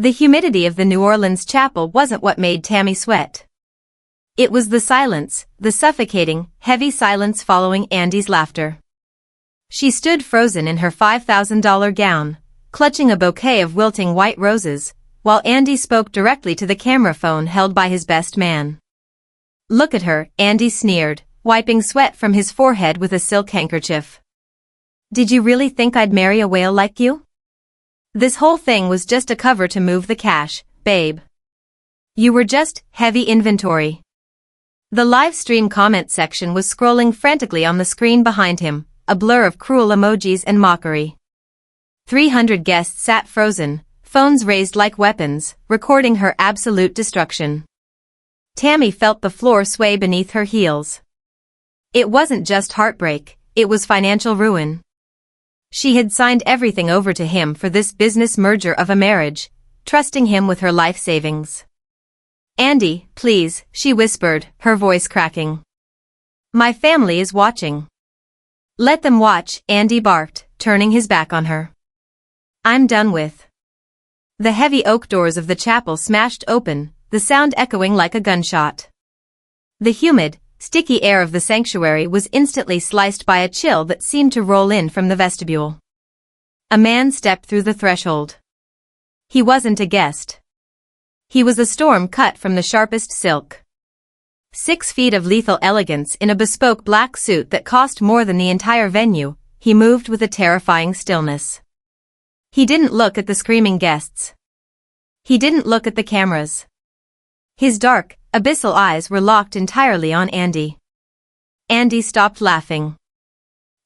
The humidity of the New Orleans chapel wasn't what made Tammy sweat. It was the silence, the suffocating, heavy silence following Andy's laughter. She stood frozen in her $5,000 gown, clutching a bouquet of wilting white roses, while Andy spoke directly to the camera phone held by his best man. "Look at her," Andy sneered, wiping sweat from his forehead with a silk handkerchief. "Did you really think I'd marry a whale like you? This whole thing was just a cover to move the cash, babe. You were just heavy inventory." The live stream comment section was scrolling frantically on the screen behind him, a blur of cruel emojis and mockery. 300 guests sat frozen, phones raised like weapons, recording her absolute destruction. Tammy felt the floor sway beneath her heels. It wasn't just heartbreak, it was financial ruin. She had signed everything over to him for this business merger of a marriage, trusting him with her life savings. "Andy, please," she whispered, her voice cracking. "My family is watching." "Let them watch," Andy barked, turning his back on her. "I'm done with." The heavy oak doors of the chapel smashed open, the sound echoing like a gunshot. The humid, sticky air of the sanctuary was instantly sliced by a chill that seemed to roll in from the vestibule. A man stepped through the threshold. He wasn't a guest. He was a storm cut from the sharpest silk. 6 feet of lethal elegance in a bespoke black suit that cost more than the entire venue, he moved with a terrifying stillness. He didn't look at the screaming guests. He didn't look at the cameras. His dark, abyssal eyes were locked entirely on Andy. Andy stopped laughing.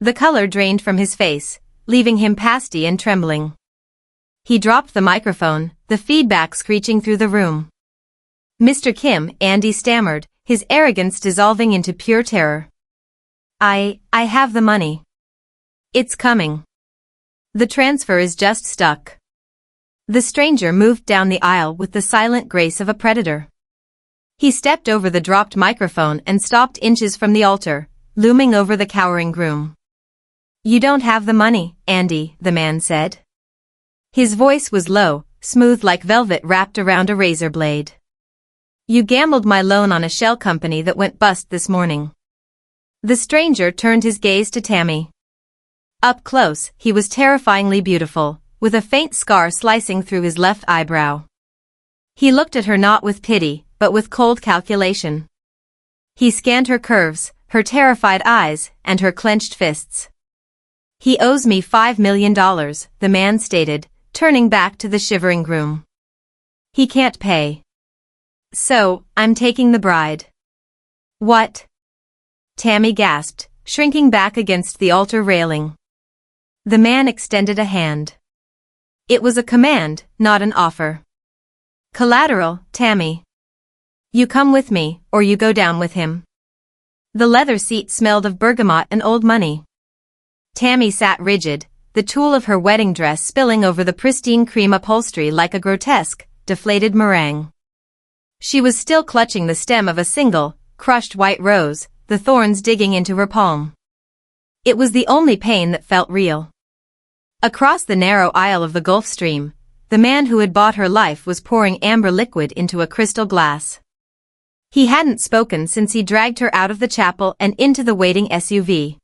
The color drained from his face, leaving him pasty and trembling. He dropped the microphone, the feedback screeching through the room. "Mr. Kim," Andy stammered, his arrogance dissolving into pure terror. I have the money. It's coming. The transfer is just stuck." The stranger moved down the aisle with the silent grace of a predator. He stepped over the dropped microphone and stopped inches from the altar, looming over the cowering groom. "You don't have the money, Andy," the man said. His voice was low, smooth like velvet wrapped around a razor blade. "You gambled my loan on a shell company that went bust this morning." The stranger turned his gaze to Tammy. Up close, he was terrifyingly beautiful, with a faint scar slicing through his left eyebrow. He looked at her not with pity, but with cold calculation. He scanned her curves, her terrified eyes, and her clenched fists. "He owes me $5 million, the man stated, turning back to the shivering groom. "He can't pay. So, I'm taking the bride." "What?" Tammy gasped, shrinking back against the altar railing. The man extended a hand. It was a command, not an offer. "Collateral, Tammy. You come with me, or you go down with him." The leather seat smelled of bergamot and old money. Tammy sat rigid, the tulle of her wedding dress spilling over the pristine cream upholstery like a grotesque, deflated meringue. She was still clutching the stem of a single, crushed white rose, the thorns digging into her palm. It was the only pain that felt real. Across the narrow aisle of the Gulf Stream, the man who had bought her life was pouring amber liquid into a crystal glass. He hadn't spoken since he dragged her out of the chapel and into the waiting SUV.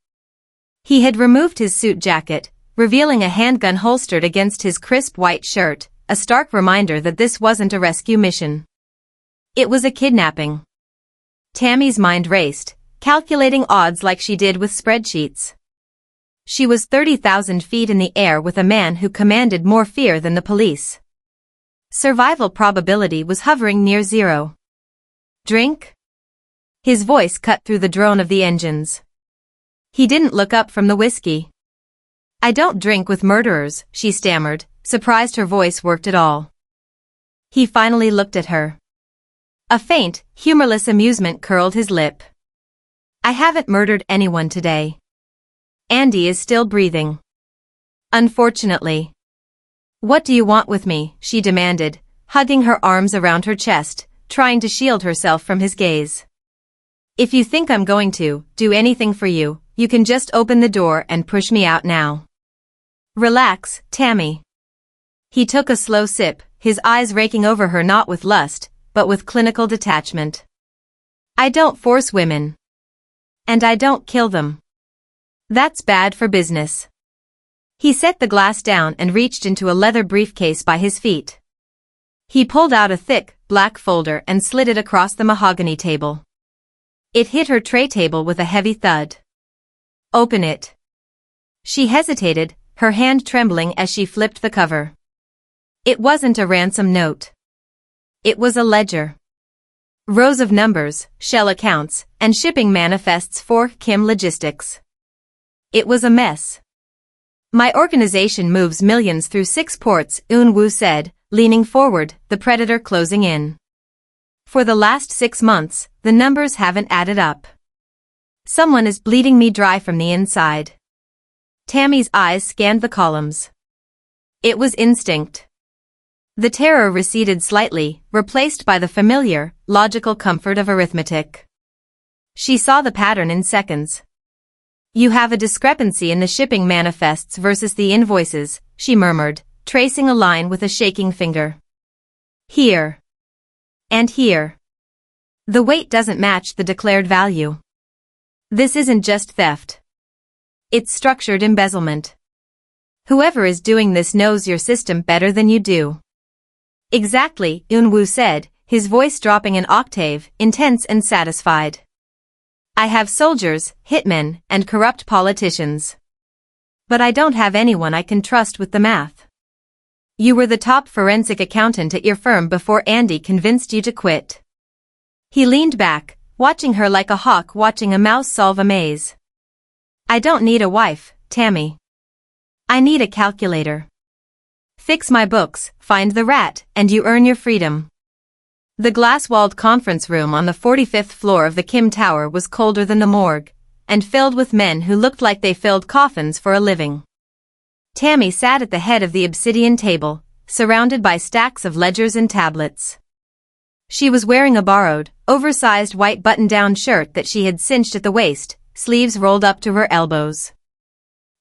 He had removed his suit jacket, revealing a handgun holstered against his crisp white shirt, a stark reminder that this wasn't a rescue mission. It was a kidnapping. Tammy's mind raced, calculating odds like she did with spreadsheets. She was 30,000 feet in the air with a man who commanded more fear than the police. Survival probability was hovering near zero. "Drink?" His voice cut through the drone of the engines. He didn't look up from the whiskey. "I don't drink with murderers," she stammered, surprised her voice worked at all. He finally looked at her. A faint, humorless amusement curled his lip. "I haven't murdered anyone today. Andy is still breathing. Unfortunately." "What do you want with me?" she demanded, hugging her arms around her chest, trying to shield herself from his gaze. "If you think I'm going to do anything for you, you can just open the door and push me out now." "Relax, Tammy. He took a slow sip, his eyes raking over her not with lust, but with clinical detachment. I don't force women. And I don't kill them. That's bad for business. He set the glass down and reached into a leather briefcase by his feet. He pulled out a thick, black folder and slid it across the mahogany table. It hit her tray table with a heavy thud. Open it. She hesitated, her hand trembling as she flipped the cover. It wasn't a ransom note. It was a ledger. Rows of numbers, shell accounts, and shipping manifests for Kim Logistics. It was a mess. My organization moves millions through 6 ports, Eun Woo said, leaning forward, the predator closing in. For the last 6 months, the numbers haven't added up. Someone is bleeding me dry from the inside. Tammy's eyes scanned the columns. It was instinct. The terror receded slightly, replaced by the familiar, logical comfort of arithmetic. She saw the pattern in seconds. You have a discrepancy in the shipping manifests versus the invoices, she murmured, tracing a line with a shaking finger. Here. And here. The weight doesn't match the declared value. This isn't just theft. It's structured embezzlement. Whoever is doing this knows your system better than you do. Exactly, Eun Woo said, his voice dropping an octave, intense and satisfied. I have soldiers, hitmen, and corrupt politicians. But I don't have anyone I can trust with the math. You were the top forensic accountant at your firm before Andy convinced you to quit. He leaned back, watching her like a hawk watching a mouse solve a maze. I don't need a wife, Tammy. I need a calculator. Fix my books, find the rat, and you earn your freedom. The glass-walled conference room on the 45th floor of the Kim Tower was colder than the morgue, and filled with men who looked like they filled coffins for a living. Tammy sat at the head of the obsidian table, surrounded by stacks of ledgers and tablets. She was wearing a borrowed, oversized white button-down shirt that she had cinched at the waist, sleeves rolled up to her elbows.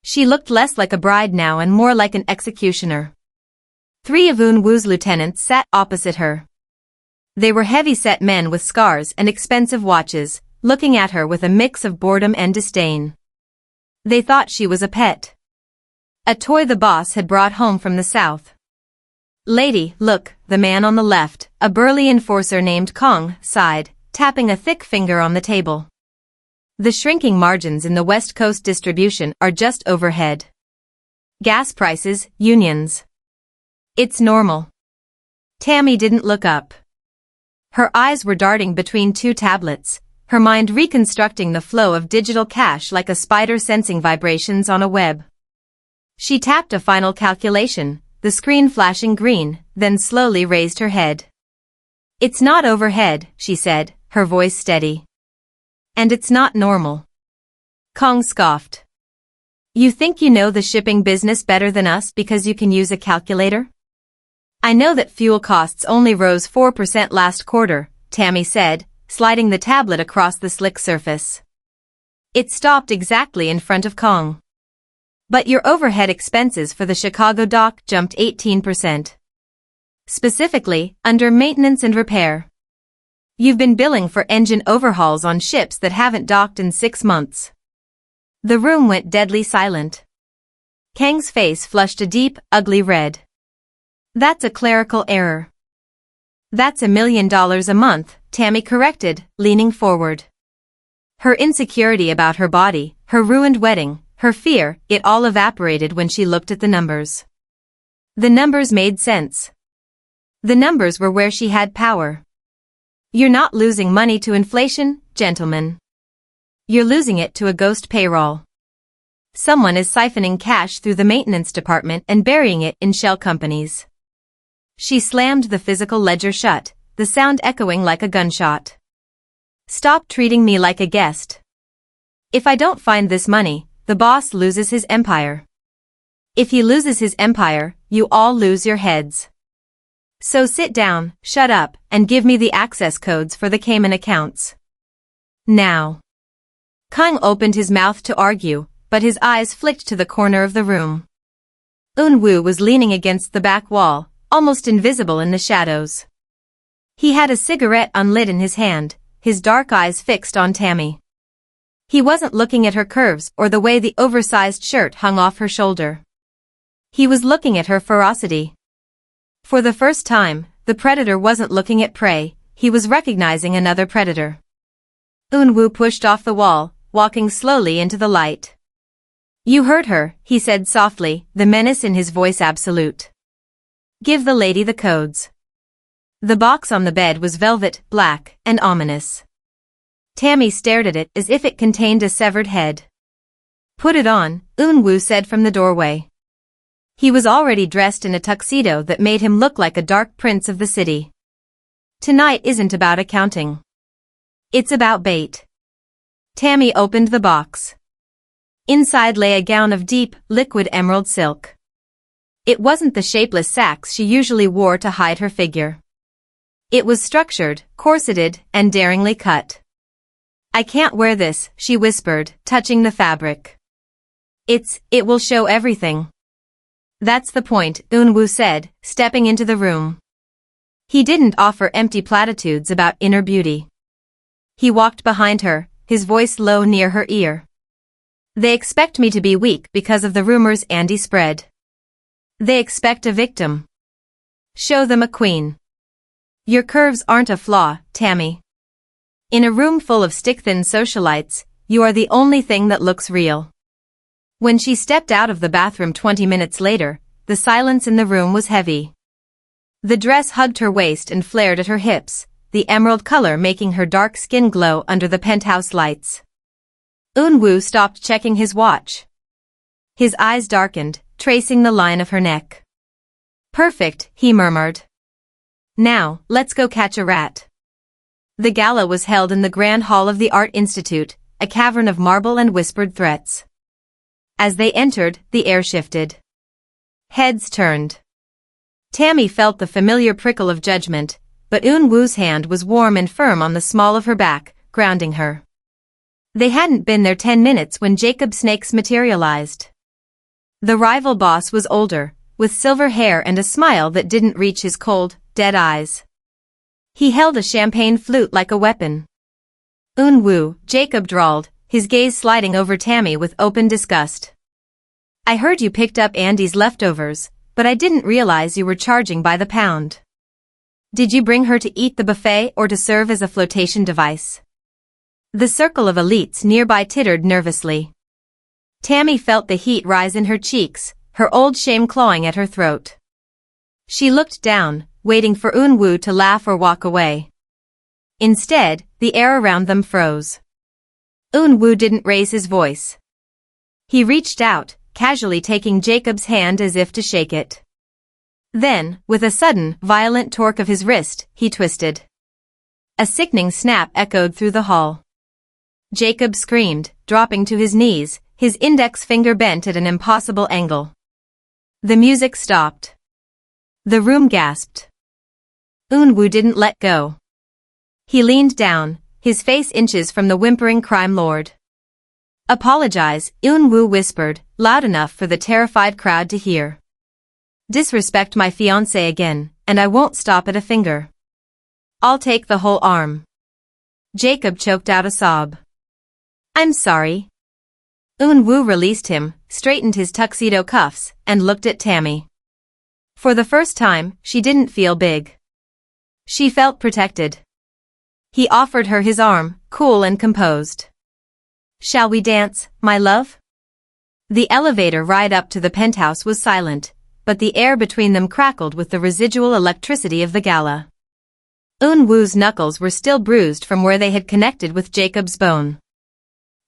She looked less like a bride now and more like an executioner. 3 of Eun Woo's lieutenants sat opposite her. They were heavy-set men with scars and expensive watches, looking at her with a mix of boredom and disdain. They thought she was a pet. A toy the boss had brought home from the south. Lady, look, the man on the left, a burly enforcer named Kong, sighed, tapping a thick finger on the table. The shrinking margins in the West Coast distribution are just overhead. Gas prices, unions. It's normal. Tammy didn't look up. Her eyes were darting between 2 tablets, her mind reconstructing the flow of digital cash like a spider sensing vibrations on a web. She tapped a final calculation, the screen flashing green, then slowly raised her head. It's not overhead, she said, her voice steady. And it's not normal. Kong scoffed. You think you know the shipping business better than us because you can use a calculator? I know that fuel costs only rose 4% last quarter, Tammy said, sliding the tablet across the slick surface. It stopped exactly in front of Kong. But your overhead expenses for the Chicago dock jumped 18%. Specifically, under maintenance and repair. You've been billing for engine overhauls on ships that haven't docked in 6 months. The room went deadly silent. Kang's face flushed a deep, ugly red. That's a clerical error. That's $1 million a month, Tammy corrected, leaning forward. Her insecurity about her body, her ruined wedding, her fear, it all evaporated when she looked at the numbers. The numbers made sense. The numbers were where she had power. You're not losing money to inflation, gentlemen. You're losing it to a ghost payroll. Someone is siphoning cash through the maintenance department and burying it in shell companies. She slammed the physical ledger shut, the sound echoing like a gunshot. Stop treating me like a guest. If I don't find this money, the boss loses his empire. If he loses his empire, you all lose your heads. So sit down, shut up, and give me the access codes for the Cayman accounts. Now. Kang opened his mouth to argue, but his eyes flicked to the corner of the room. Eun Woo was leaning against the back wall, almost invisible in the shadows. He had a cigarette unlit in his hand, his dark eyes fixed on Tammy. He wasn't looking at her curves or the way the oversized shirt hung off her shoulder. He was looking at her ferocity. For the first time, the predator wasn't looking at prey, he was recognizing another predator. Eun Woo pushed off the wall, walking slowly into the light. "You heard her," he said softly, the menace in his voice absolute. "Give the lady the codes." The box on the bed was velvet, black, and ominous. Tammy stared at it as if it contained a severed head. "Put it on," Eun Woo said from the doorway. He was already dressed in a tuxedo that made him look like a dark prince of the city. "Tonight isn't about accounting. It's about bait." Tammy opened the box. Inside lay a gown of deep, liquid emerald silk. It wasn't the shapeless sacques she usually wore to hide her figure. It was structured, corseted, and daringly cut. "I can't wear this," she whispered, touching the fabric. It will show everything." "That's the point," Eun Woo said, stepping into the room. He didn't offer empty platitudes about inner beauty. He walked behind her, his voice low near her ear. "They expect me to be weak because of the rumors Andy spread. They expect a victim. Show them a queen. Your curves aren't a flaw, Tammy. In a room full of stick-thin socialites, you are the only thing that looks real." When she stepped out of the bathroom 20 minutes later, the silence in the room was heavy. The dress hugged her waist and flared at her hips, the emerald color making her dark skin glow under the penthouse lights. Eun Woo stopped checking his watch. His eyes darkened, tracing the line of her neck. "Perfect," he murmured. "Now, let's go catch a rat." The gala was held in the Grand Hall of the Art Institute, a cavern of marble and whispered threats. As they entered, the air shifted. Heads turned. Tammy felt the familiar prickle of judgment, but Eun Woo's hand was warm and firm on the small of her back, grounding her. They hadn't been there 10 minutes when Jacob Snakes materialized. The rival boss was older, with silver hair and a smile that didn't reach his cold, dead eyes. He held a champagne flute like a weapon. "Eun Woo," Jacob drawled, his gaze sliding over Tammy with open disgust. "I heard you picked up Andy's leftovers, but I didn't realize you were charging by the pound. Did you bring her to eat the buffet or to serve as a flotation device?" The circle of elites nearby tittered nervously. Tammy felt the heat rise in her cheeks, her old shame clawing at her throat. She looked down, waiting for Eun Woo to laugh or walk away. Instead, the air around them froze. Eun Woo didn't raise his voice. He reached out, casually taking Jacob's hand as if to shake it. Then, with a sudden, violent torque of his wrist, he twisted. A sickening snap echoed through the hall. Jacob screamed, dropping to his knees, his index finger bent at an impossible angle. The music stopped. The room gasped. Eun Woo didn't let go. He leaned down, his face inches from the whimpering crime lord. "Apologize," Eun Woo whispered, loud enough for the terrified crowd to hear. "Disrespect my fiancé again, and I won't stop at a finger. I'll take the whole arm." Jacob choked out a sob. "I'm sorry." Eun Woo released him, straightened his tuxedo cuffs, and looked at Tammy. For the first time, she didn't feel big. She felt protected. He offered her his arm, cool and composed. "Shall we dance, my love?" The elevator ride up to the penthouse was silent, but the air between them crackled with the residual electricity of the gala. Eun Woo's knuckles were still bruised from where they had connected with Jacob's bone.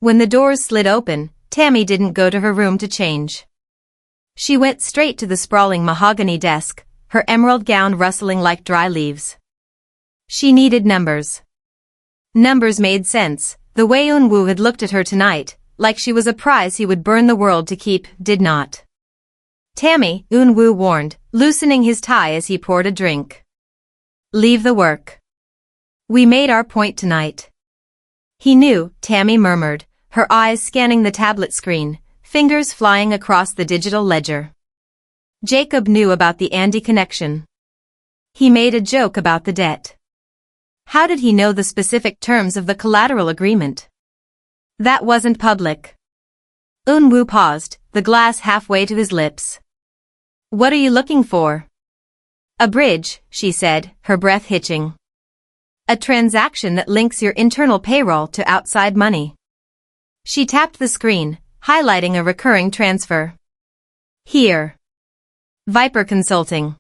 When the doors slid open, Tammy didn't go to her room to change. She went straight to the sprawling mahogany desk, her emerald gown rustling like dry leaves. She needed numbers. Numbers made sense. The way Eun Woo had looked at her tonight, like she was a prize he would burn the world to keep, did not. "Tammy," Eun Woo warned, loosening his tie as he poured a drink. "Leave the work. We made our point tonight." He knew, Tammy murmured, her eyes scanning the tablet screen, fingers flying across the digital ledger. Jacob knew about the Andy connection. He made a joke about the debt. How did he know the specific terms of the collateral agreement? That wasn't public. Eun Woo paused, the glass halfway to his lips. What are you looking for? A bridge, she said, her breath hitching. A transaction that links your internal payroll to outside money. She tapped the screen, highlighting a recurring transfer. Here. Viper Consulting.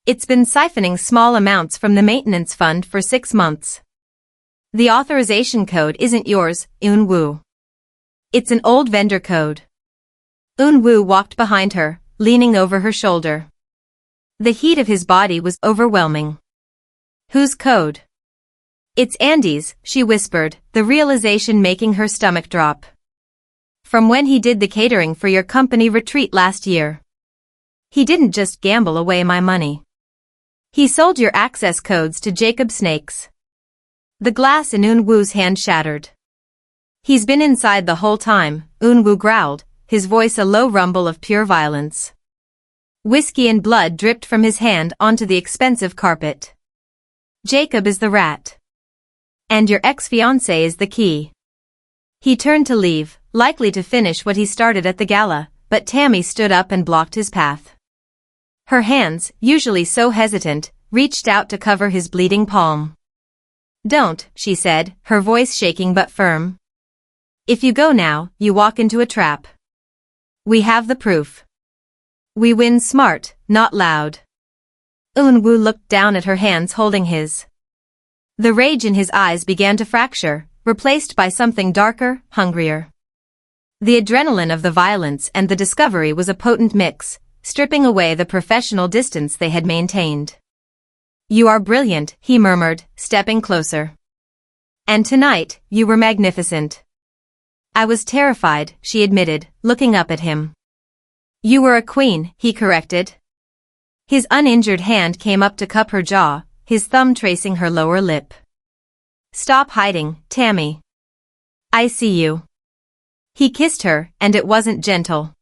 It's been siphoning small amounts from the maintenance fund for 6 months. The authorization code isn't yours, Eun Woo. It's an old vendor code. Eun Woo walked behind her, leaning over her shoulder. The heat of his body was overwhelming. Whose code? It's Andy's, she whispered, the realization making her stomach drop. From when he did the catering for your company retreat last year. He didn't just gamble away my money. He sold your access codes to Jacob Snakes. The glass in Eun Woo's hand shattered. He's been inside the whole time, Eun Woo growled, his voice a low rumble of pure violence. Whiskey and blood dripped from his hand onto the expensive carpet. Jacob is the rat. And your ex-fiancé is the key. He turned to leave, likely to finish what he started at the gala, but Tammy stood up and blocked his path. Her hands, usually so hesitant, reached out to cover his bleeding palm. Don't, she said, her voice shaking but firm. If you go now, you walk into a trap. We have the proof. We win smart, not loud. Eun Woo looked down at her hands holding his. The rage in his eyes began to fracture, replaced by something darker, hungrier. The adrenaline of the violence and the discovery was a potent mix, stripping away the professional distance they had maintained. You are brilliant, he murmured, stepping closer. And tonight, you were magnificent. I was terrified, she admitted, looking up at him. You were a queen, he corrected. His uninjured hand came up to cup her jaw, his thumb tracing her lower lip. Stop hiding, Tammy. I see you. He kissed her, and it wasn't gentle.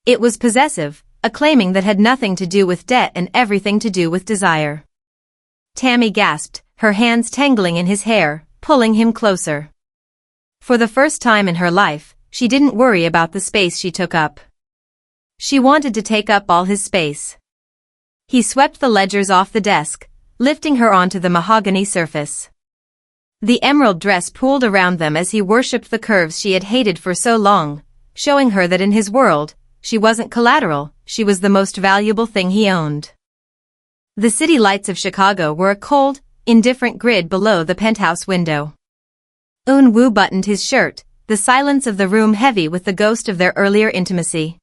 It was possessive, a claiming that had nothing to do with debt and everything to do with desire. Tammy gasped, her hands tangling in his hair, pulling him closer. For the first time in her life, she didn't worry about the space she took up. She wanted to take up all his space. He swept the ledgers off the desk, lifting her onto the mahogany surface. The emerald dress pooled around them as he worshipped the curves she had hated for so long, showing her that in his world, she wasn't collateral, she was the most valuable thing he owned. The city lights of Chicago were a cold, indifferent grid below the penthouse window. Eun Woo buttoned his shirt, the silence of the room heavy with the ghost of their earlier intimacy.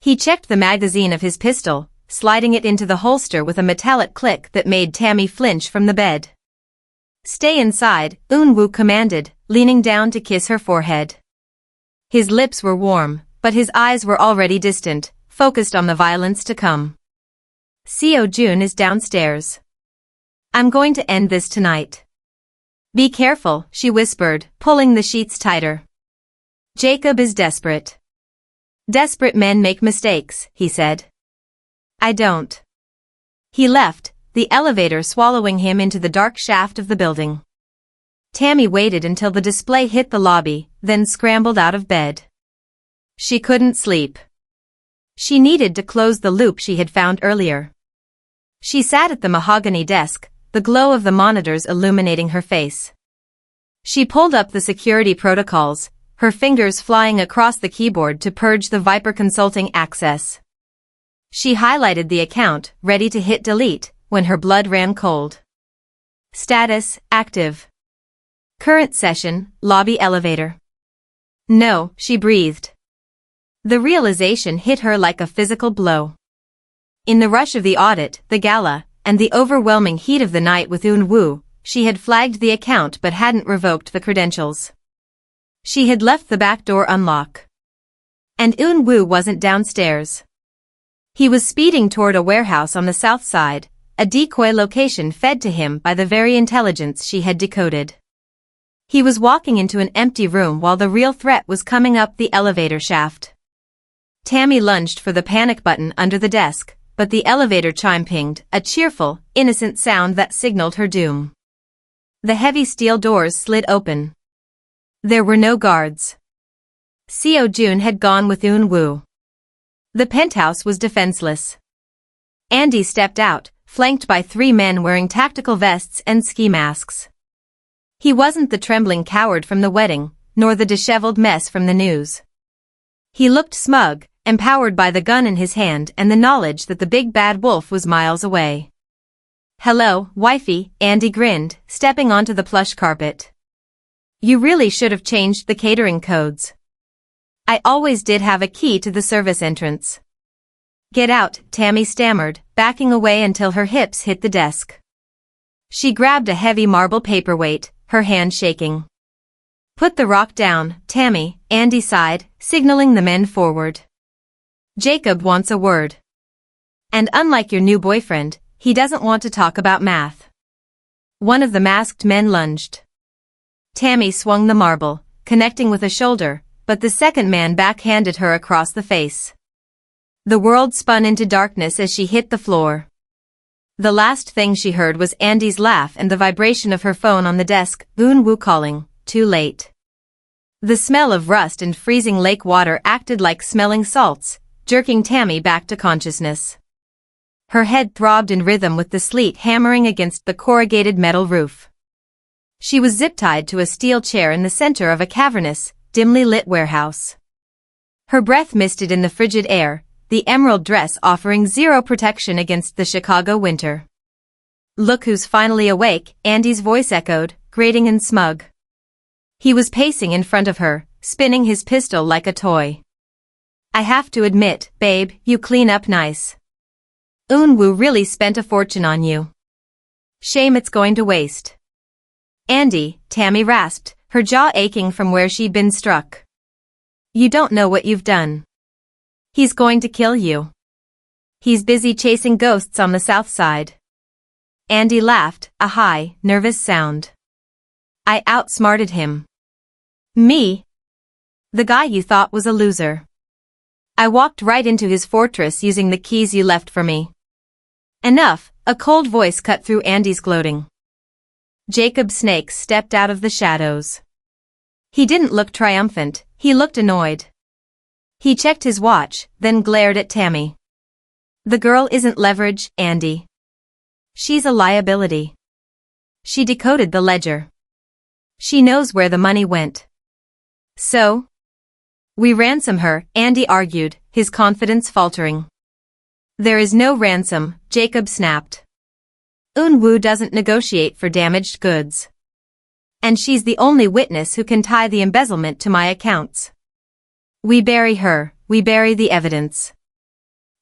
He checked the magazine of his pistol, sliding it into the holster with a metallic click that made Tammy flinch from the bed. Stay inside, Eun Woo commanded, leaning down to kiss her forehead. His lips were warm, but his eyes were already distant, focused on the violence to come. Seo Jun is downstairs. I'm going to end this tonight. Be careful, she whispered, pulling the sheets tighter. Jacob is desperate. Desperate men make mistakes, he said. I don't. He left, the elevator swallowing him into the dark shaft of the building. Tammy waited until the display hit the lobby, then scrambled out of bed. She couldn't sleep. She needed to close the loop she had found earlier. She sat at the mahogany desk, the glow of the monitors illuminating her face. She pulled up the security protocols, her fingers flying across the keyboard to purge the Viper Consulting access. She highlighted the account, ready to hit delete, when her blood ran cold. Status, active. Current session, lobby elevator. No, she breathed. The realization hit her like a physical blow. In the rush of the audit, the gala, and the overwhelming heat of the night with Eun Woo, she had flagged the account but hadn't revoked the credentials. She had left the back door unlocked. And Eun Woo wasn't downstairs. He was speeding toward a warehouse on the south side, a decoy location fed to him by the very intelligence she had decoded. He was walking into an empty room while the real threat was coming up the elevator shaft. Tammy lunged for the panic button under the desk, but the elevator chime pinged, a cheerful, innocent sound that signaled her doom. The heavy steel doors slid open. There were no guards. Seo Jun had gone with Eun Woo. The penthouse was defenseless. Andy stepped out, flanked by 3 men wearing tactical vests and ski masks. He wasn't the trembling coward from the wedding, nor the disheveled mess from the news. He looked smug, empowered by the gun in his hand and the knowledge that the big bad wolf was miles away. "Hello, wifey," Andy grinned, stepping onto the plush carpet. "You really should have changed the catering codes. I always did have a key to the service entrance." "Get out," Tammy stammered, backing away until her hips hit the desk. She grabbed a heavy marble paperweight, her hand shaking. "Put the rock down, Tammy," Andy sighed, signaling the men forward. "Jacob wants a word. And unlike your new boyfriend, he doesn't want to talk about math." One of the masked men lunged. Tammy swung the marble, connecting with a shoulder, but the second man backhanded her across the face. The world spun into darkness as she hit the floor. The last thing she heard was Andy's laugh and the vibration of her phone on the desk, Eun Woo calling, "Too late." The smell of rust and freezing lake water acted like smelling salts, jerking Tammy back to consciousness. Her head throbbed in rhythm with the sleet hammering against the corrugated metal roof. She was zip-tied to a steel chair in the center of a cavernous, dimly lit warehouse. Her breath misted in the frigid air, the emerald dress offering zero protection against the Chicago winter. "Look who's finally awake," Andy's voice echoed, grating and smug. He was pacing in front of her, spinning his pistol like a toy. "I have to admit, babe, you clean up nice. Eun Woo really spent a fortune on you. Shame it's going to waste." "Andy," Tammy rasped, her jaw aching from where she'd been struck. "You don't know what you've done. He's going to kill you. He's busy chasing ghosts on the south side." Andy laughed, a high, nervous sound. "I outsmarted him." "Me? The guy you thought was a loser. I walked right into his fortress using the keys you left for me." "Enough," a cold voice cut through Andy's gloating. Jacob Snake stepped out of the shadows. He didn't look triumphant, he looked annoyed. He checked his watch, then glared at Tammy. "The girl isn't leverage, Andy. She's a liability." She decoded the ledger. "She knows where the money went. So? We ransom her," Andy argued, his confidence faltering. "There is no ransom," Jacob snapped. "Eun Woo doesn't negotiate for damaged goods. And she's the only witness who can tie the embezzlement to my accounts. We bury her, we bury the evidence."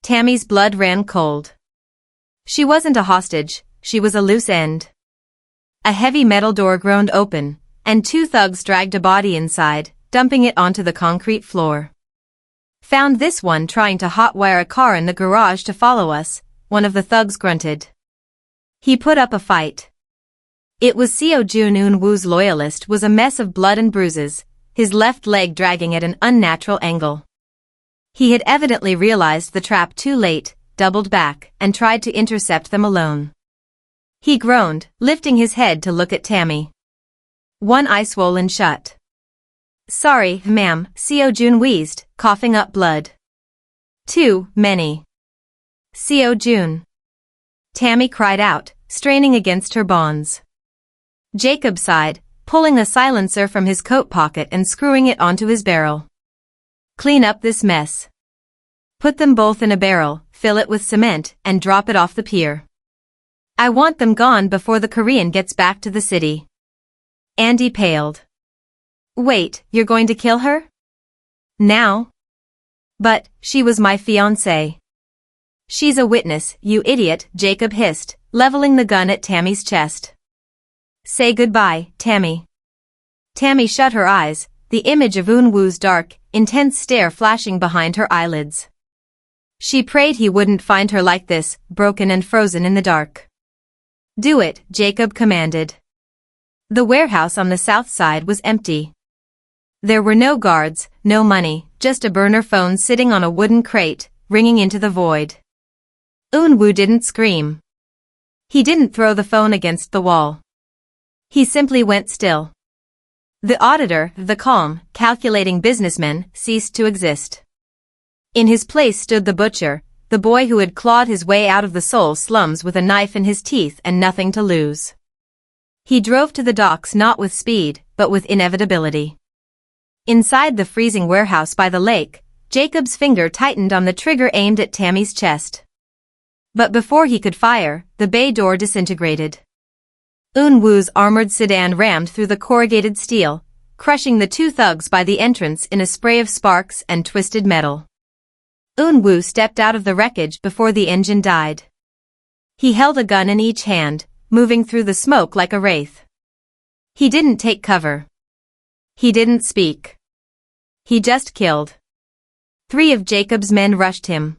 Tammy's blood ran cold. She wasn't a hostage, she was a loose end. A heavy metal door groaned open, and 2 thugs dragged a body inside, dumping it onto the concrete floor. "Found this one trying to hotwire a car in the garage to follow us," one of the thugs grunted. He put up a fight. It was Seo Jun. Eun Woo's loyalist was a mess of blood and bruises, his left leg dragging at an unnatural angle. He had evidently realized the trap too late, doubled back, and tried to intercept them alone. He groaned, lifting his head to look at Tammy. One eye swollen shut. "Sorry, ma'am," Seo Jun wheezed, coughing up blood. "Too many." "Seo Jun." Tammy cried out, straining against her bonds. Jacob sighed, pulling a silencer from his coat pocket and screwing it onto his barrel. "Clean up this mess. Put them both in a barrel, fill it with cement, and drop it off the pier. I want them gone before the Korean gets back to the city." Andy paled. "Wait, you're going to kill her? Now?" "But, she was my fiancée." "She's a witness, you idiot," Jacob hissed, leveling the gun at Tammy's chest. "Say goodbye, Tammy." Tammy shut her eyes, the image of Eun Woo's dark, intense stare flashing behind her eyelids. She prayed he wouldn't find her like this, broken and frozen in the dark. "Do it," Jacob commanded. The warehouse on the south side was empty. There were no guards, no money, just a burner phone sitting on a wooden crate, ringing into the void. Eun Woo didn't scream. He didn't throw the phone against the wall. He simply went still. The auditor, the calm, calculating businessman, ceased to exist. In his place stood the butcher, the boy who had clawed his way out of the Seoul slums with a knife in his teeth and nothing to lose. He drove to the docks not with speed, but with inevitability. Inside the freezing warehouse by the lake, Jacob's finger tightened on the trigger aimed at Tammy's chest. But before he could fire, the bay door disintegrated. Eun Woo's armored sedan rammed through the corrugated steel, crushing the two thugs by the entrance in a spray of sparks and twisted metal. Eun Woo stepped out of the wreckage before the engine died. He held a gun in each hand, moving through the smoke like a wraith. He didn't take cover. He didn't speak. He just killed. 3 of Jacob's men rushed him.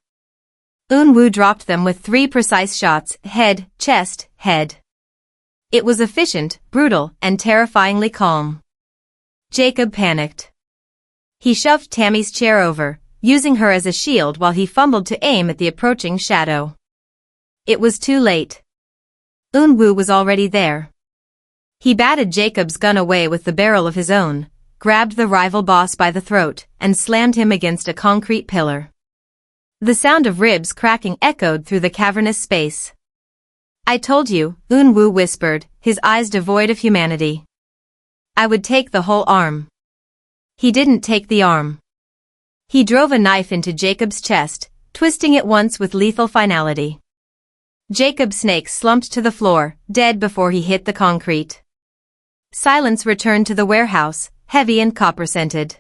Eun Woo dropped them with 3 precise shots, head, chest, head. It was efficient, brutal, and terrifyingly calm. Jacob panicked. He shoved Tammy's chair over, using her as a shield while he fumbled to aim at the approaching shadow. It was too late. Eun Woo was already there. He batted Jacob's gun away with the barrel of his own, grabbed the rival boss by the throat, and slammed him against a concrete pillar. The sound of ribs cracking echoed through the cavernous space. "I told you," Eun Woo whispered, his eyes devoid of humanity. "I would take the whole arm." He didn't take the arm. He drove a knife into Jacob's chest, twisting it once with lethal finality. Jacob's snake slumped to the floor, dead before he hit the concrete. Silence returned to the warehouse, heavy and copper-scented.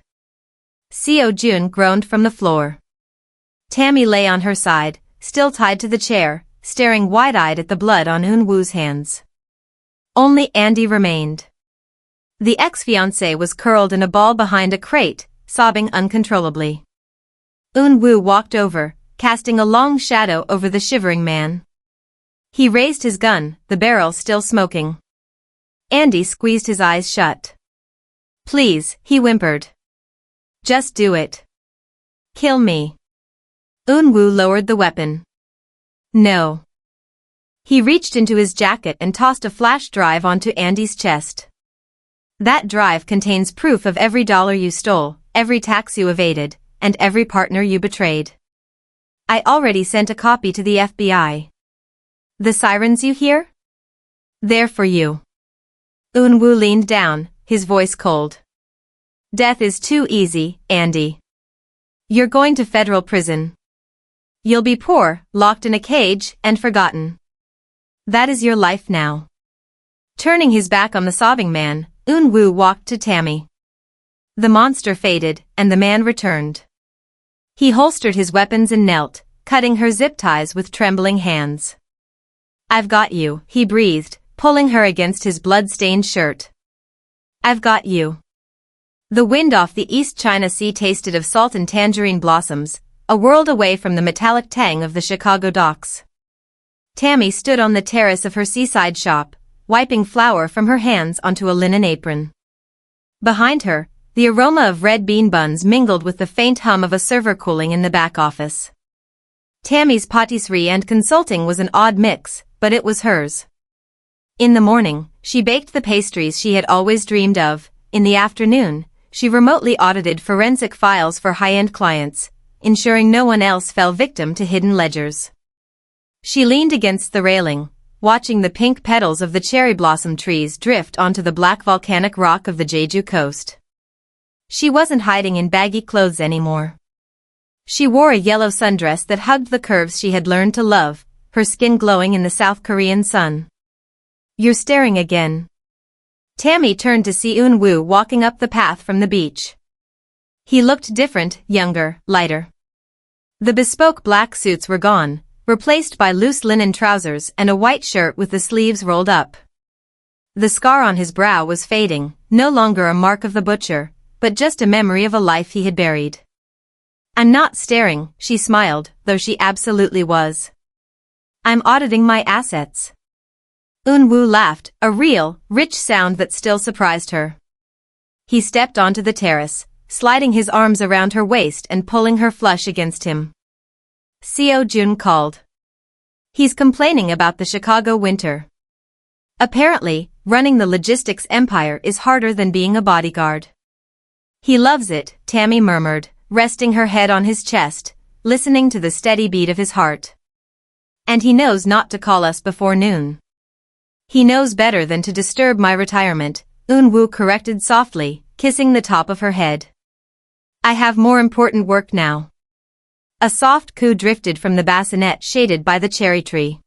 Seo Jun groaned from the floor. Tammy lay on her side, still tied to the chair, staring wide-eyed at the blood on Eun Woo's hands. Only Andy remained. The ex-fiancé was curled in a ball behind a crate, sobbing uncontrollably. Eun Woo walked over, casting a long shadow over the shivering man. He raised his gun, the barrel still smoking. Andy squeezed his eyes shut. "Please," he whimpered. "Just do it. Kill me." Eun Woo lowered the weapon. "No." He reached into his jacket and tossed a flash drive onto Andy's chest. "That drive contains proof of every dollar you stole, every tax you evaded, and every partner you betrayed. I already sent a copy to the FBI. The sirens you hear? They're for you." Eun Woo leaned down, his voice cold. "Death is too easy, Andy. You're going to federal prison. You'll be poor, locked in a cage, and forgotten. That is your life now." Turning his back on the sobbing man, Eun Woo walked to Tammy. The monster faded, and the man returned. He holstered his weapons and knelt, cutting her zip ties with trembling hands. "I've got you," he breathed, pulling her against his blood-stained shirt. "I've got you." The wind off the East China Sea tasted of salt and tangerine blossoms, a world away from the metallic tang of the Chicago docks. Tammy stood on the terrace of her seaside shop, wiping flour from her hands onto a linen apron. Behind her, the aroma of red bean buns mingled with the faint hum of a server cooling in the back office. Tammy's patisserie and consulting was an odd mix, but it was hers. In the morning, she baked the pastries she had always dreamed of. In the afternoon, she remotely audited forensic files for high-end clients, ensuring no one else fell victim to hidden ledgers. She leaned against the railing, watching the pink petals of the cherry blossom trees drift onto the black volcanic rock of the Jeju coast. She wasn't hiding in baggy clothes anymore. She wore a yellow sundress that hugged the curves she had learned to love, her skin glowing in the South Korean sun. "You're staring again." Tammy turned to see Eun Woo walking up the path from the beach. He looked different, younger, lighter. The bespoke black suits were gone, replaced by loose linen trousers and a white shirt with the sleeves rolled up. The scar on his brow was fading, no longer a mark of the butcher, but just a memory of a life he had buried. "I'm not staring," she smiled, though she absolutely was. "I'm auditing my assets." Eun Woo laughed, a real, rich sound that still surprised her. He stepped onto the terrace, sliding his arms around her waist and pulling her flush against him. Seo Jun called. He's complaining about the Chicago winter. Apparently, running the logistics empire is harder than being a bodyguard. He loves it, Tammy murmured, resting her head on his chest, listening to the steady beat of his heart. And he knows not to call us before noon. He knows better than to disturb my retirement, Eun Woo corrected softly, kissing the top of her head. I have more important work now. A soft coo drifted from the bassinet shaded by the cherry tree.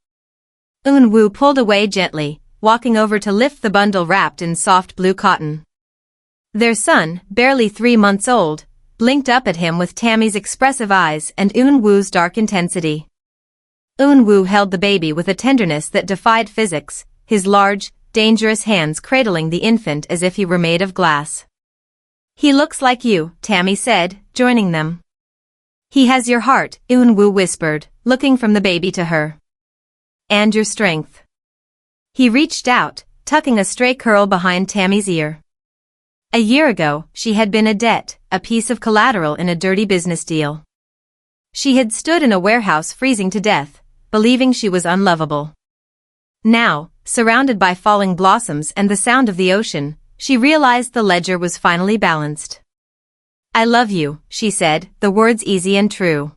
Eun Woo pulled away gently, walking over to lift the bundle wrapped in soft blue cotton. Their son, barely 3 months old, blinked up at him with Tammy's expressive eyes and Eun Woo's dark intensity. Eun Woo held the baby with a tenderness that defied physics, his large, dangerous hands cradling the infant as if he were made of glass. He looks like you, Tammy said, joining them. He has your heart, Eun Woo whispered, looking from the baby to her. And your strength. He reached out, tucking a stray curl behind Tammy's ear. A year ago, she had been a debt, a piece of collateral in a dirty business deal. She had stood in a warehouse freezing to death, believing she was unlovable. Now, surrounded by falling blossoms and the sound of the ocean, she realized the ledger was finally balanced. I love you, she said, the words easy and true.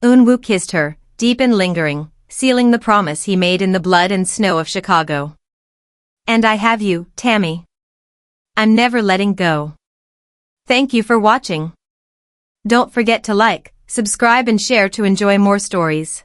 Eun Woo kissed her, deep and lingering, sealing the promise he made in the blood and snow of Chicago. And I have you, Tammy. I'm never letting go. Thank you for watching. Don't forget to like, subscribe and share to enjoy more stories.